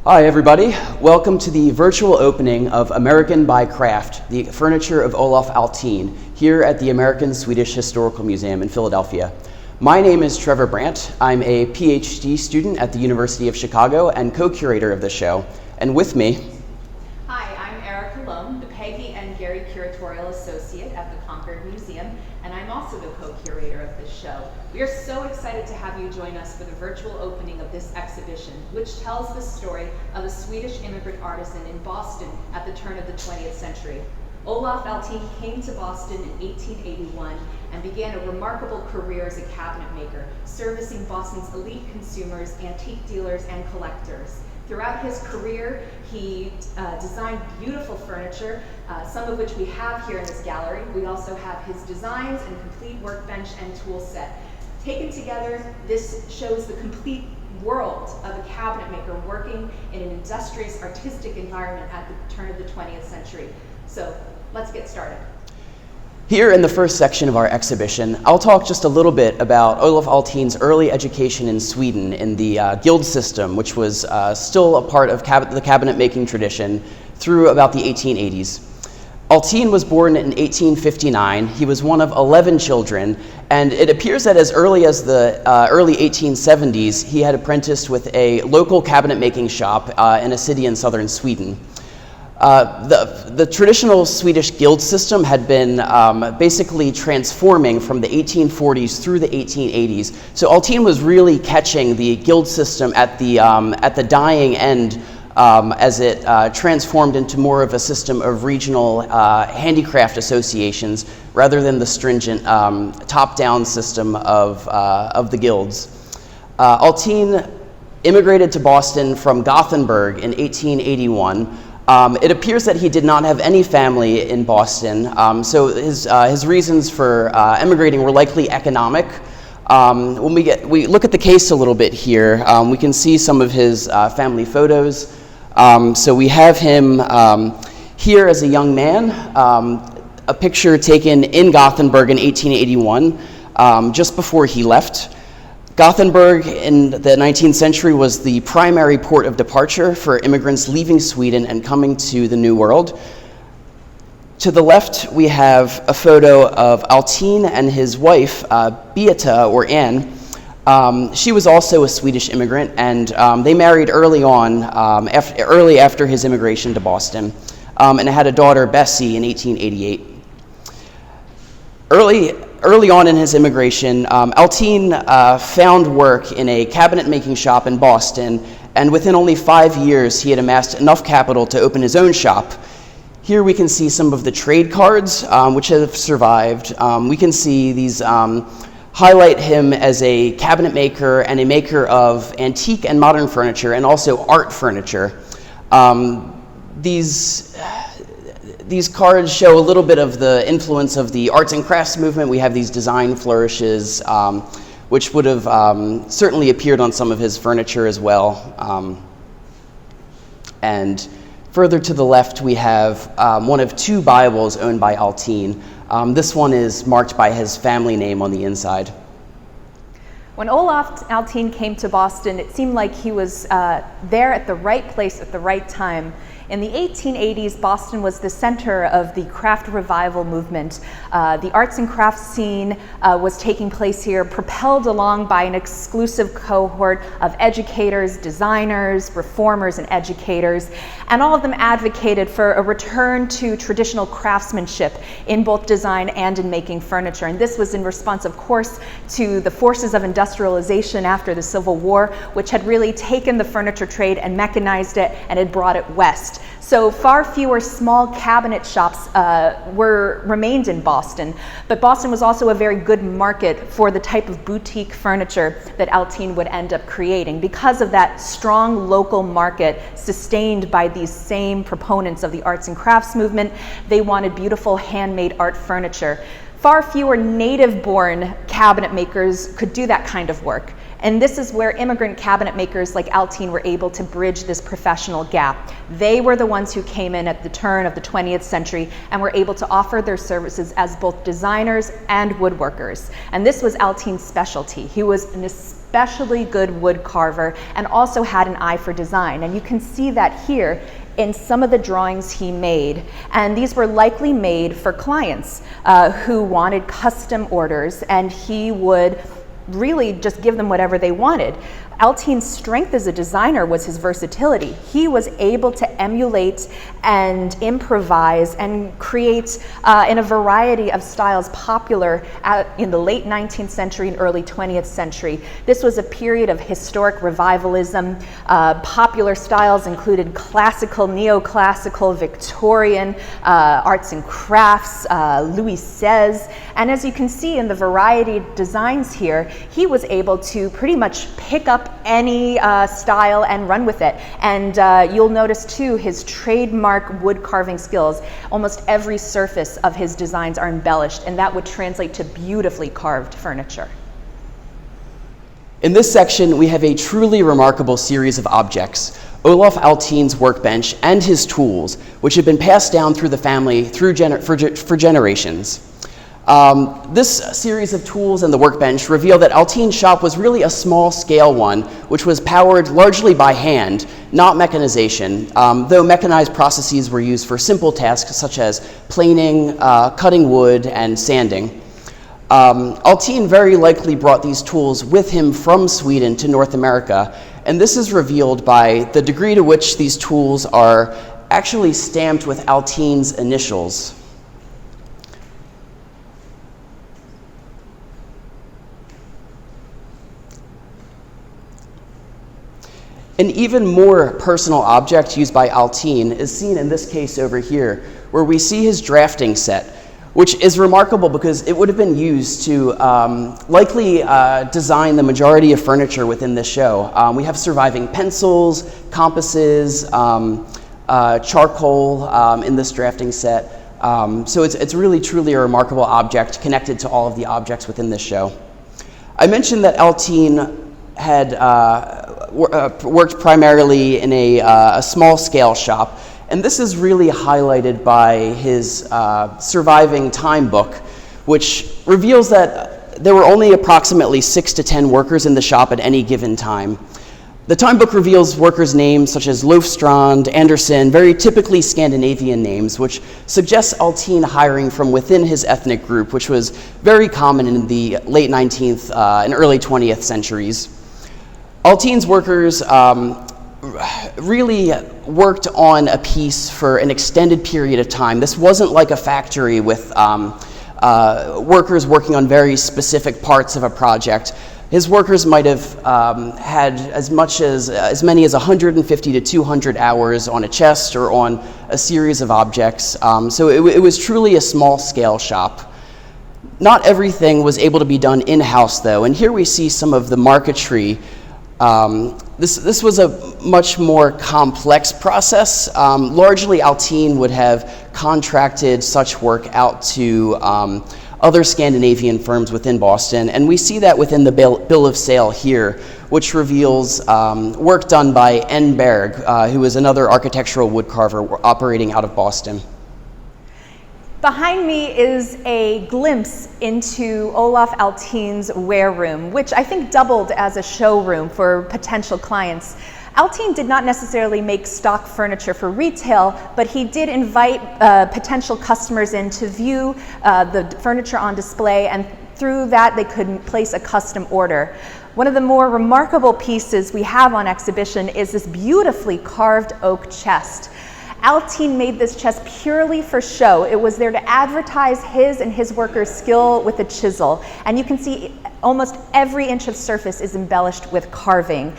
Hi everybody, welcome to the virtual opening of American by Craft, the furniture of Olof Althin, here at the American Swedish Historical Museum in Philadelphia. My name is Trevor Brandt. I'm a PhD student at the University of Chicago and co-curator of the show. And with me... Hi, I'm Lome, the Peggy and Gary Curatorial Associate at the Concord Museum, and I'm also the co-curator of this show. We are so excited to have you join us for the virtual opening of this exhibition, which tells the story of a Swedish immigrant artisan in Boston at the turn of the 20th century. Olof Althin came to Boston in 1881 and began a remarkable career as a cabinet maker, servicing Boston's elite consumers, antique dealers, and collectors. Throughout his career, he designed beautiful furniture, some of which we have here in this gallery. We also have his designs and complete workbench and tool set. Taken together, this shows the complete world of a cabinet maker working in an industrious, artistic environment at the turn of the 20th century. So let's get started. Here in the first section of our exhibition, I'll talk just a little bit about Olof Althin's early education in Sweden in the guild system, which was still a part of the cabinet making tradition through about the 1880s. Althin was born in 1859. He was one of 11 children, and it appears that as early as the early 1870s, he had apprenticed with a local cabinet making shop in a city in southern Sweden. The traditional Swedish guild system had been basically transforming from the 1840s through the 1880s. So Althin was really catching the guild system at the dying end as it transformed into more of a system of regional handicraft associations rather than the stringent top-down system of the guilds. Althin immigrated to Boston from Gothenburg in 1881. It appears that he did not have any family in Boston, so his reasons for emigrating were likely economic. When we look at the case a little bit here, we can see some of his family photos. So we have him here as a young man, a picture taken in Gothenburg in 1881, just before he left. Gothenburg in the 19th century was the primary port of departure for immigrants leaving Sweden and coming to the New World. To the left, we have a photo of Althin and his wife, Beata, or Anne. She was also a Swedish immigrant, and they married early on, early after his immigration to Boston, and had a daughter, Bessie, in 1888. Early on in his immigration, Althin found work in a cabinet-making shop in Boston, and within only 5 years, he had amassed enough capital to open his own shop. Here we can see some of the trade cards, which have survived. We can see these highlight him as a cabinet maker and a maker of antique and modern furniture, and also art furniture. These cards show a little bit of the influence of the arts and crafts movement. We have these design flourishes, which would have certainly appeared on some of his furniture as well. And further to the left, we have one of 2 Bibles owned by Althin. This one is marked by his family name on the inside. When Olof Althin came to Boston, it seemed like he was there at the right place at the right time. In the 1880s, Boston was the center of the craft revival movement. The arts and crafts scene was taking place here, propelled along by an exclusive cohort of educators, designers, reformers, and educators, and all of them advocated for a return to traditional craftsmanship in both design and in making furniture. And this was in response, of course, to the forces of industrialization after the Civil War, which had really taken the furniture trade and mechanized it and had brought it west. So far fewer small cabinet shops remained in Boston, but Boston was also a very good market for the type of boutique furniture that Althin would end up creating. Because of that strong local market sustained by these same proponents of the arts and crafts movement, they wanted beautiful handmade art furniture. Far fewer native-born cabinet makers could do that kind of work. And this is where immigrant cabinet makers like Althin were able to bridge this professional gap. They were the ones who came in at the turn of the 20th century and were able to offer their services as both designers and woodworkers. And this was Althin's specialty. He was an especially good wood carver and also had an eye for design. And you can see that here in some of the drawings he made. And these were likely made for clients who wanted custom orders, and he would really just give them whatever they wanted. Althin's strength as a designer was his versatility. He was able to emulate and improvise and create in a variety of styles popular in the late 19th century and early 20th century. This was a period of historic revivalism. Popular styles included classical, neoclassical, Victorian, arts and crafts, Louis XVI. And as you can see in the variety of designs here, he was able to pretty much pick up any style and run with it. And you'll notice too his trademark wood carving skills. Almost every surface of his designs are embellished, and that would translate to beautifully carved furniture. In this section, we have a truly remarkable series of objects: Olof Althin's workbench and his tools, which have been passed down through the family for generations. This series of tools and the workbench reveal that Althin's shop was really a small-scale one, which was powered largely by hand, not mechanization, though mechanized processes were used for simple tasks such as planing, cutting wood, and sanding. Althin very likely brought these tools with him from Sweden to North America, and this is revealed by the degree to which these tools are actually stamped with Althin's initials. An even more personal object used by Althin is seen in this case over here, where we see his drafting set, which is remarkable because it would have been used to likely design the majority of furniture within this show. We have surviving pencils, compasses, charcoal in this drafting set. So it's really truly a remarkable object connected to all of the objects within this show. I mentioned that Althin had worked primarily in a small-scale shop, and this is really highlighted by his surviving time book, which reveals that there were only approximately 6 to 10 workers in the shop at any given time. The time book reveals workers' names such as Lofstrand, Anderson, very typically Scandinavian names, which suggests Althin hiring from within his ethnic group, which was very common in the late 19th and early 20th centuries. Althin's workers really worked on a piece for an extended period of time. This wasn't like a factory with workers working on very specific parts of a project. His workers might have had as many as 150 to 200 hours on a chest or on a series of objects. So it was truly a small-scale shop. Not everything was able to be done in-house, though, and here we see some of the marquetry. This was a much more complex process. Largely, Althin would have contracted such work out to other Scandinavian firms within Boston, and we see that within the bill of sale here, which reveals work done by N. Berg, who is another architectural woodcarver operating out of Boston. Behind me is a glimpse into Olof Althin's wareroom, which I think doubled as a showroom for potential clients. Althin did not necessarily make stock furniture for retail, but he did invite potential customers in to view the furniture on display, and through that they could place a custom order. One of the more remarkable pieces we have on exhibition is this beautifully carved oak chest. Althin made this chest purely for show. It was there to advertise his and his workers' skill with a chisel. And you can see almost every inch of surface is embellished with carving.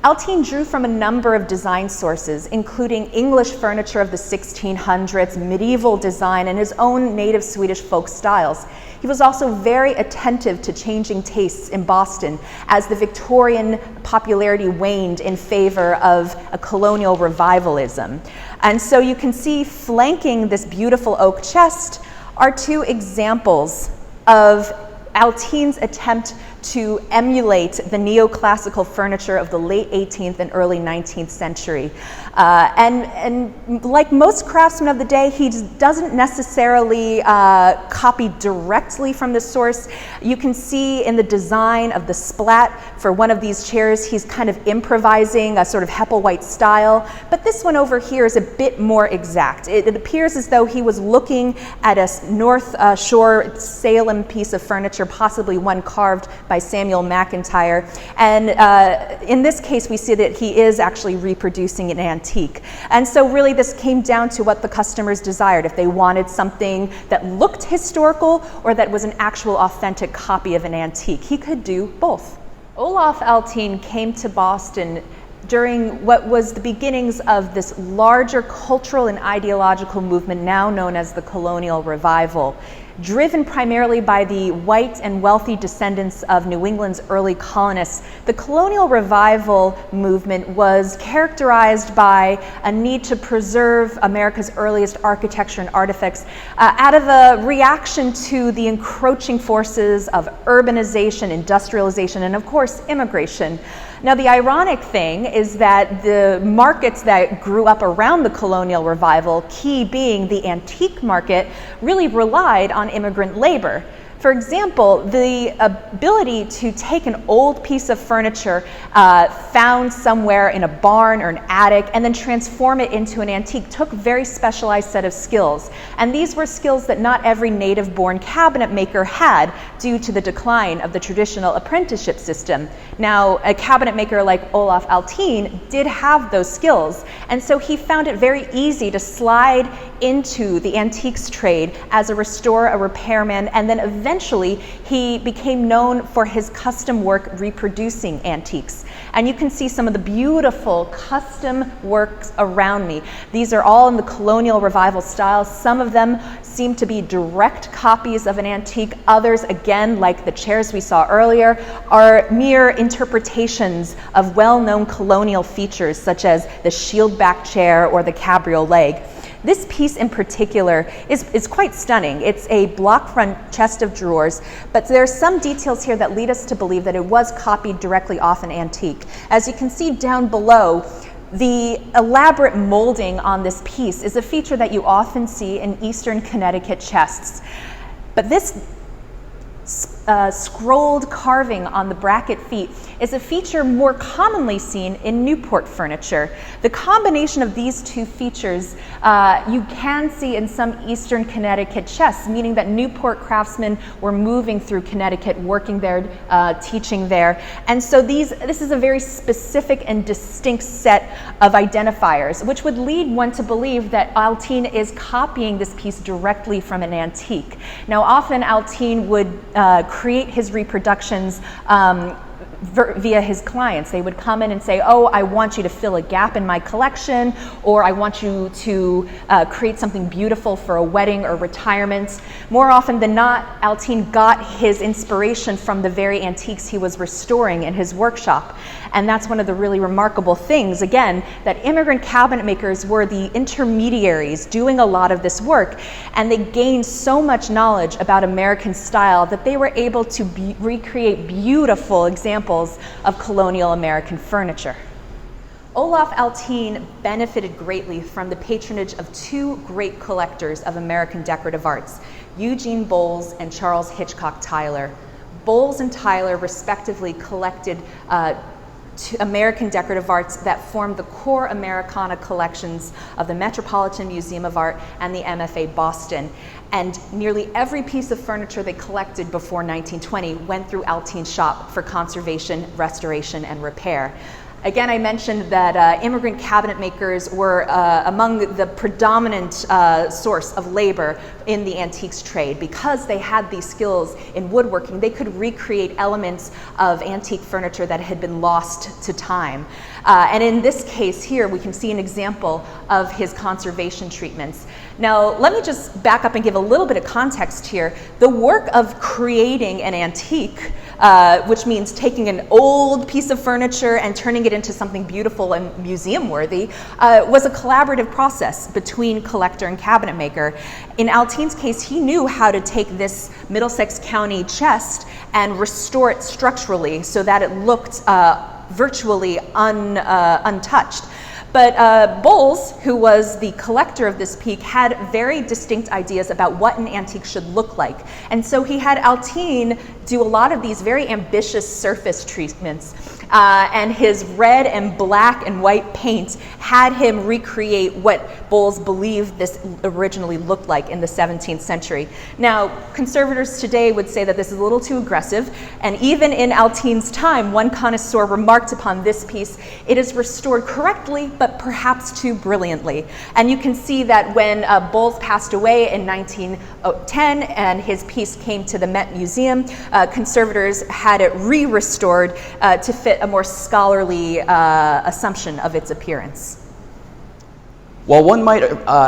Althin drew from a number of design sources, including English furniture of the 1600s, medieval design, and his own native Swedish folk styles. He was also very attentive to changing tastes in Boston as the Victorian popularity waned in favor of a colonial revivalism. And so you can see flanking this beautiful oak chest are 2 examples of Althin's attempt to emulate the neoclassical furniture of the late 18th and early 19th century. And like most craftsmen of the day, he doesn't necessarily copy directly from the source. You can see in the design of the splat for one of these chairs, he's kind of improvising a sort of Hepplewhite style, but this one over here is a bit more exact. It appears as though he was looking at a North Shore Salem piece of furniture, possibly one carved by Samuel McIntyre, and in this case we see that he is actually reproducing an antique. And so really this came down to what the customers desired, if they wanted something that looked historical or that was an actual authentic copy of an antique. He could do both. Olof Althin came to Boston during what was the beginnings of this larger cultural and ideological movement now known as the Colonial Revival. Driven primarily by the white and wealthy descendants of New England's early colonists, the Colonial Revival movement was characterized by a need to preserve America's earliest architecture and artifacts out of a reaction to the encroaching forces of urbanization, industrialization, and of course, immigration. Now, the ironic thing is that the markets that grew up around the Colonial Revival, key being the antique market, really relied on immigrant labor. For example, the ability to take an old piece of furniture found somewhere in a barn or an attic and then transform it into an antique took a very specialized set of skills. And these were skills that not every native-born cabinet maker had due to the decline of the traditional apprenticeship system. Now, a cabinet maker like Olof Althin did have those skills, and so he found it very easy to slide into the antiques trade as a restorer, a repairman, and then eventually he became known for his custom work reproducing antiques. And you can see some of the beautiful custom works around me. These are all in the Colonial Revival style. Some of them seem to be direct copies of an antique. Others, again, like the chairs we saw earlier, are mere interpretations of well-known colonial features such as the shield back chair or the cabriolet. This piece in particular is quite stunning. It's a block front chest of drawers, but there are some details here that lead us to believe that it was copied directly off an antique. As you can see down below, the elaborate molding on this piece is a feature that you often see in Eastern Connecticut chests. But this scrolled carving on the bracket feet is a feature more commonly seen in Newport furniture. The combination of these two features you can see in some Eastern Connecticut chests, meaning that Newport craftsmen were moving through Connecticut, working there, teaching there. And so this is a very specific and distinct set of identifiers, which would lead one to believe that Althin is copying this piece directly from an antique. Now, often Althin would create his reproductions via his clients. They would come in and say, oh, I want you to fill a gap in my collection, or I want you to create something beautiful for a wedding or retirement. More often than not, Althin got his inspiration from the very antiques he was restoring in his workshop. And that's one of the really remarkable things, again, that immigrant cabinet makers were the intermediaries doing a lot of this work, and they gained so much knowledge about American style that they were able to recreate beautiful examples of colonial American furniture. Olof Althin benefited greatly from the patronage of two great collectors of American decorative arts, Eugene Bowles and Charles Hitchcock Tyler. Bowles and Tyler respectively collected American decorative arts that formed the core Americana collections of the Metropolitan Museum of Art and the MFA Boston. And nearly every piece of furniture they collected before 1920 went through Althin's shop for conservation, restoration, and repair. Again, I mentioned that immigrant cabinet makers were among the predominant source of labor in the antiques trade. Because they had these skills in woodworking, they could recreate elements of antique furniture that had been lost to time. And in this case here, we can see an example of his conservation treatments. Now, let me just back up and give a little bit of context here. The work of creating an antique, which means taking an old piece of furniture and turning it into something beautiful and museum-worthy, was a collaborative process between collector and cabinet maker. In Althin's case, he knew how to take this Middlesex County chest and restore it structurally so that it looked virtually untouched. But Bowles, who was the collector of this peak, had very distinct ideas about what an antique should look like. And so he had Althin do a lot of these very ambitious surface treatments. And his red and black and white paint had him recreate what Bowles believed this originally looked like in the 17th century. Now, conservators today would say that this is a little too aggressive, and even in Althin's time, one connoisseur remarked upon this piece, it is restored correctly, but perhaps too brilliantly. And you can see that when Bowles passed away in 1910 and his piece came to the Met Museum, conservators had it re-restored to fit a more scholarly assumption of its appearance. While one might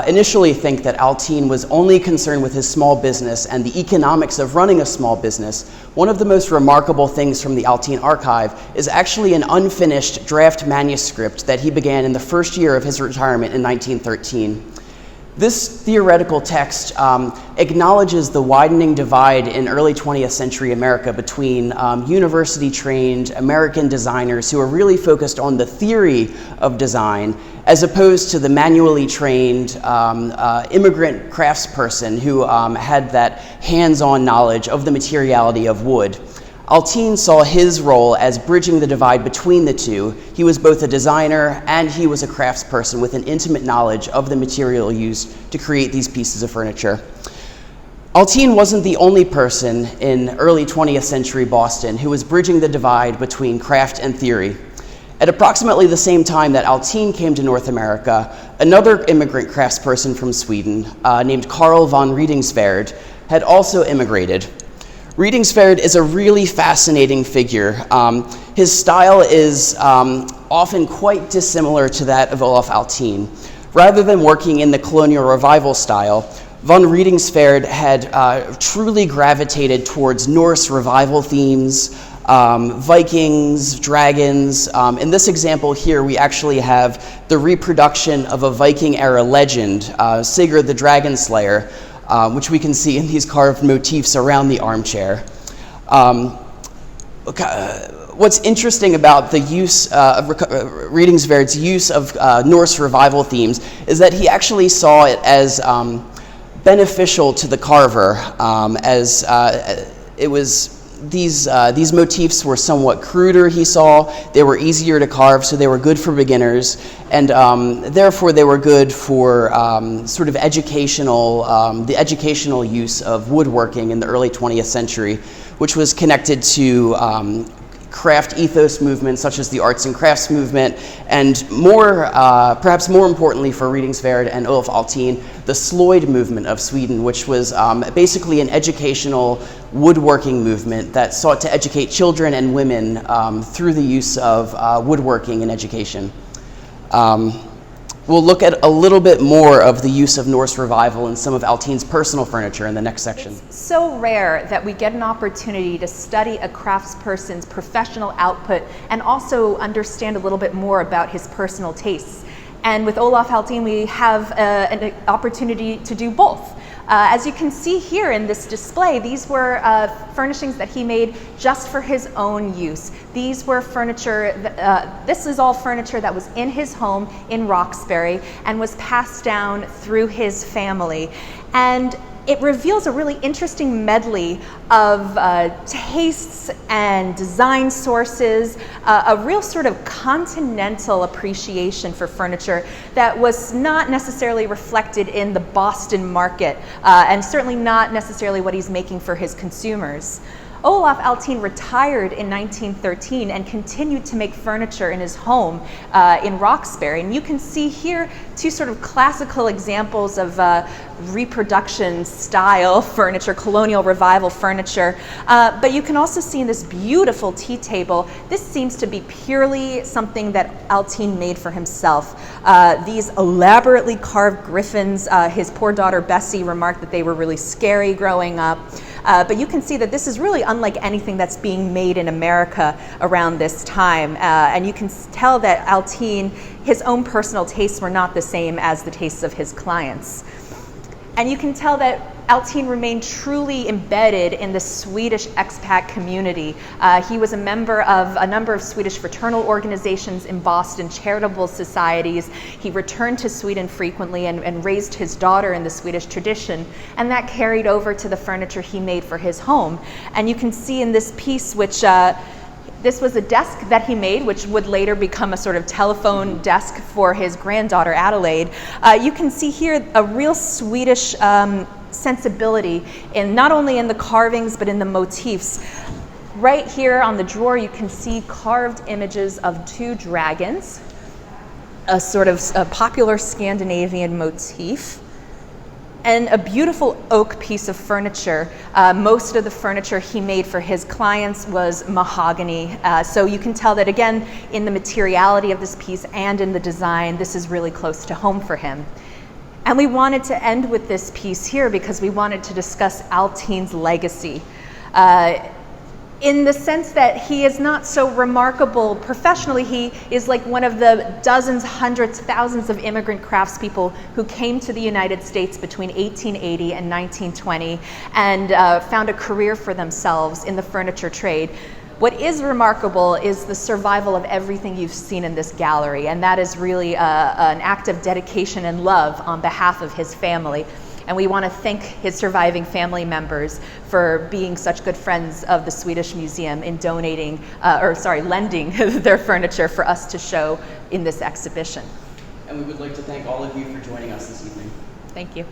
initially think that Althin was only concerned with his small business and the economics of running a small business, one of the most remarkable things from the Althin archive is actually an unfinished draft manuscript that he began in the first year of his retirement in 1913. This theoretical text acknowledges the widening divide in early 20th century America between university-trained American designers who are really focused on the theory of design, as opposed to the manually trained immigrant craftsperson who had that hands-on knowledge of the materiality of wood. Althin saw his role as bridging the divide between the two. He was both a designer and he was a craftsperson with an intimate knowledge of the material used to create these pieces of furniture. Althin wasn't the only person in early 20th century Boston who was bridging the divide between craft and theory. At approximately the same time that Althin came to North America, another immigrant craftsperson from Sweden named Carl von Riedingsvärd had also immigrated. Riedingsvärd is a really fascinating figure. His style is often quite dissimilar to that of Olof Althin. Rather than working in the Colonial Revival style, von Riedingsvärd had truly gravitated towards Norse revival themes, Vikings, dragons. In this example here, we actually have the reproduction of a Viking-era legend, Sigurd the Dragon Slayer, which we can see in these carved motifs around the armchair. What's interesting about the use of Riedingsvärd's use of Norse revival themes is that he actually saw it as beneficial to the carver, as it was these motifs were somewhat cruder, he saw. They were easier to carve, so they were good for beginners, and therefore they were good for sort of the educational use of woodworking in the early 20th century, which was connected to craft ethos movements such as the arts and crafts movement, and perhaps more importantly for Riedingsvärd and Olof Althin, the Slöjd movement of Sweden, which was basically an educational woodworking movement that sought to educate children and women through the use of woodworking in education. We'll look at a little bit more of the use of Norse revival in some of Althin's personal furniture in the next section. It's so rare that we get an opportunity to study a craftsperson's professional output and also understand a little bit more about his personal tastes. And with Olof Althin, we have an opportunity to do both. As you can see here in this display, these were furnishings that he made just for his own use. These were furniture, this is all furniture that was in his home in Roxbury and was passed down through his family. And it reveals a really interesting medley of tastes and design sources, a real sort of continental appreciation for furniture that was not necessarily reflected in the Boston market, and certainly not necessarily what he's making for his consumers. Olof Althin retired in 1913 and continued to make furniture in his home in Roxbury. And you can see here two sort of classical examples of reproduction style furniture, Colonial Revival furniture. But you can also see in this beautiful tea table, this seems to be purely something that Althin made for himself. These elaborately carved griffins, his poor daughter Bessie remarked that they were really scary growing up. But you can see that this is really unlike anything that's being made in America around this time. And you can tell that Althin, his own personal tastes were not the same as the tastes of his clients. And you can tell that Althin remained truly embedded in the Swedish expat community. He was a member of a number of Swedish fraternal organizations in Boston, charitable societies. He returned to Sweden frequently and raised his daughter in the Swedish tradition, and that carried over to the furniture he made for his home. And you can see in this piece, which this was a desk that he made, which would later become a sort of telephone desk for his granddaughter Adelaide. You can see here a real Swedish sensibility in not only in the carvings but in the motifs. Right here on the drawer you can see carved images of two dragons, a sort of a popular Scandinavian motif, and a beautiful oak piece of furniture. Most of the furniture he made for his clients was mahogany. So you can tell that again in the materiality of this piece and in the design, this is really close to home for him. And we wanted to end with this piece here because we wanted to discuss Althin's legacy. In the sense that he is not so remarkable professionally, he is like one of the dozens, hundreds, thousands of immigrant craftspeople who came to the United States between 1880 and 1920 and found a career for themselves in the furniture trade. What is remarkable is the survival of everything you've seen in this gallery, and that is really an act of dedication and love on behalf of his family. And we want to thank his surviving family members for being such good friends of the Swedish Museum in lending their furniture for us to show in this exhibition. And we would like to thank all of you for joining us this evening. Thank you.